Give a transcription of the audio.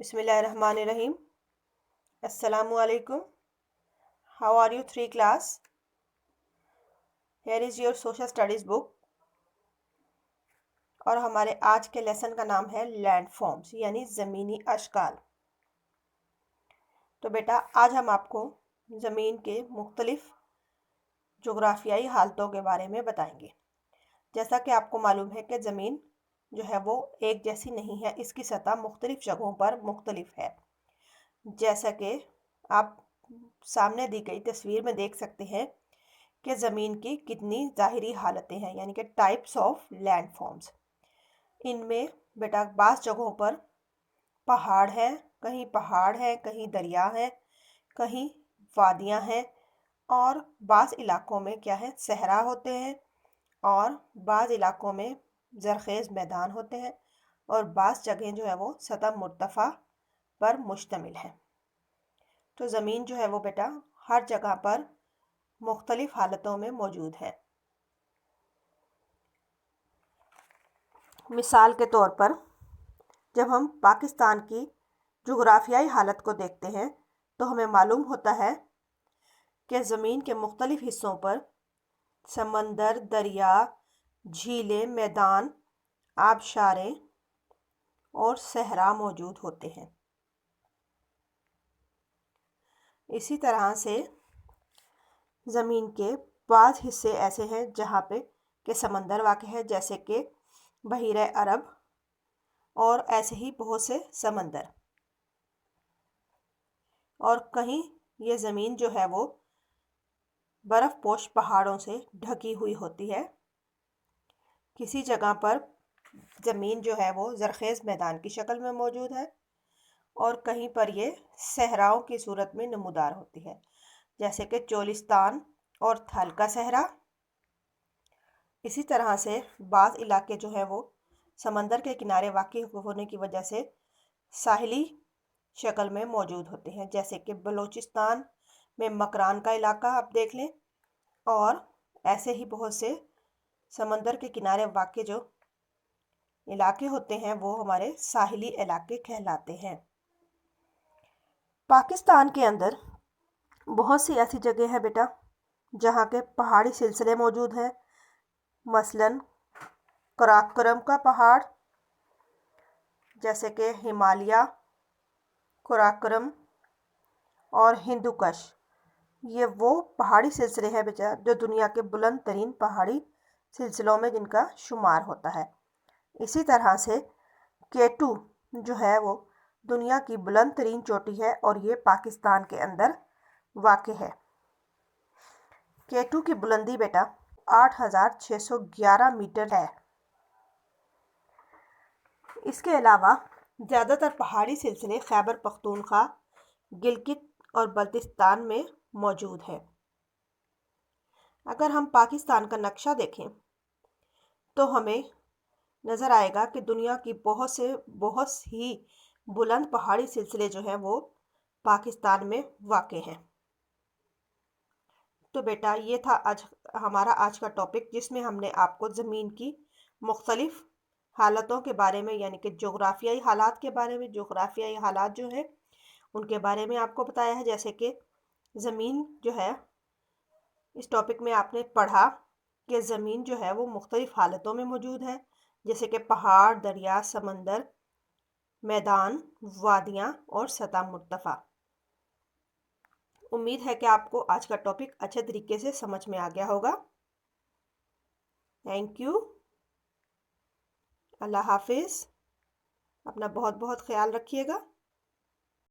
بسم اللہ الرحمن الرحیم. السلام علیکم. How are you 3 class? Here is your social studies book. اور ہمارے آج کے لیسن کا نام ہے لینڈ فارمز یعنی زمینی اشکال. تو بیٹا آج ہم آپ کو زمین کے مختلف جغرافیائی حالتوں کے بارے میں بتائیں گے. جیسا کہ آپ کو معلوم ہے کہ زمین جو ہے وہ ایک جیسی نہیں ہے، اس کی سطح مختلف جگہوں پر مختلف ہے. جیسا کہ آپ سامنے دی گئی تصویر میں دیکھ سکتے ہیں کہ زمین کی کتنی ظاہری حالتیں ہیں، یعنی کہ ٹائپس آف لینڈ فارمز. ان میں بیٹا بعض جگہوں پر پہاڑ ہیں، کہیں دریا ہیں، کہیں وادیاں ہیں، اور بعض علاقوں میں کیا ہے صحرا ہوتے ہیں، اور بعض علاقوں میں زرخیز میدان ہوتے ہیں، اور بعض جگہیں جو ہے وہ سطح مرتفع پر مشتمل ہے. تو زمین جو ہے وہ بیٹا ہر جگہ پر مختلف حالتوں میں موجود ہے. مثال کے طور پر جب ہم پاکستان کی جغرافیائی حالت کو دیکھتے ہیں تو ہمیں معلوم ہوتا ہے کہ زمین کے مختلف حصوں پر سمندر، دریا، جھیلیں، میدان، آبشاریں اور صحرا موجود ہوتے ہیں. اسی طرح سے زمین کے بعض حصے ایسے ہیں جہاں پہ کہ سمندر واقع ہے، جیسے کہ بحیرہ عرب، اور ایسے ہی بہت سے سمندر. اور کہیں یہ زمین جو ہے وہ برف پوش پہاڑوں سے ڈھکی ہوئی ہوتی ہے. کسی جگہ پر زمین جو ہے وہ زرخیز میدان کی شکل میں موجود ہے، اور کہیں پر یہ صحراؤں کی صورت میں نمودار ہوتی ہے، جیسے کہ چولستان اور تھل کا صحرا. اسی طرح سے بعض علاقے جو ہیں وہ سمندر کے کنارے واقع ہونے کی وجہ سے ساحلی شکل میں موجود ہوتے ہیں، جیسے کہ بلوچستان میں مکران کا علاقہ آپ دیکھ لیں، اور ایسے ہی بہت سے سمندر کے کنارے واقع جو علاقے ہوتے ہیں وہ ہمارے ساحلی علاقے کہلاتے ہیں. پاکستان کے اندر بہت سی ایسی جگہ ہیں بیٹا جہاں کے پہاڑی سلسلے موجود ہیں، مثلاً قراقرم کا پہاڑ، جیسے کہ ہمالیہ، قراقرم اور ہندوکش. یہ وہ پہاڑی سلسلے ہیں بیٹا جو دنیا کے بلند ترین پہاڑی سلسلوں میں جن کا شمار ہوتا ہے. اسی طرح سے کیٹو جو ہے وہ دنیا کی بلند ترین چوٹی ہے، اور یہ پاکستان کے اندر واقع ہے. کیٹو کی بلندی بیٹا 8611 میٹر ہے. اس کے علاوہ زیادہ تر پہاڑی سلسلے خیبر پختونخوا، گلگت اور بلتستان میں موجود ہیں. اگر ہم پاکستان کا نقشہ دیکھیں تو ہمیں نظر آئے گا کہ دنیا کی بہت ہی بلند پہاڑی سلسلے جو ہیں وہ پاکستان میں واقع ہیں. تو بیٹا یہ تھا ہمارا آج کا ٹاپک، جس میں ہم نے آپ کو زمین کی مختلف حالتوں کے بارے میں، یعنی کہ جغرافیائی حالات کے بارے میں، جغرافیائی حالات جو ہیں ان کے بارے میں آپ کو بتایا ہے. جیسے کہ زمین جو ہے، اس ٹاپک میں آپ نے پڑھا کہ زمین جو ہے وہ مختلف حالتوں میں موجود ہے، جیسے کہ پہاڑ، دریا، سمندر، میدان، وادیاں اور سطح مرتفع. امید ہے کہ آپ کو آج کا ٹاپک اچھے طریقے سے سمجھ میں آ گیا ہوگا. Thank you. اللہ حافظ. اپنا بہت بہت خیال رکھیے گا.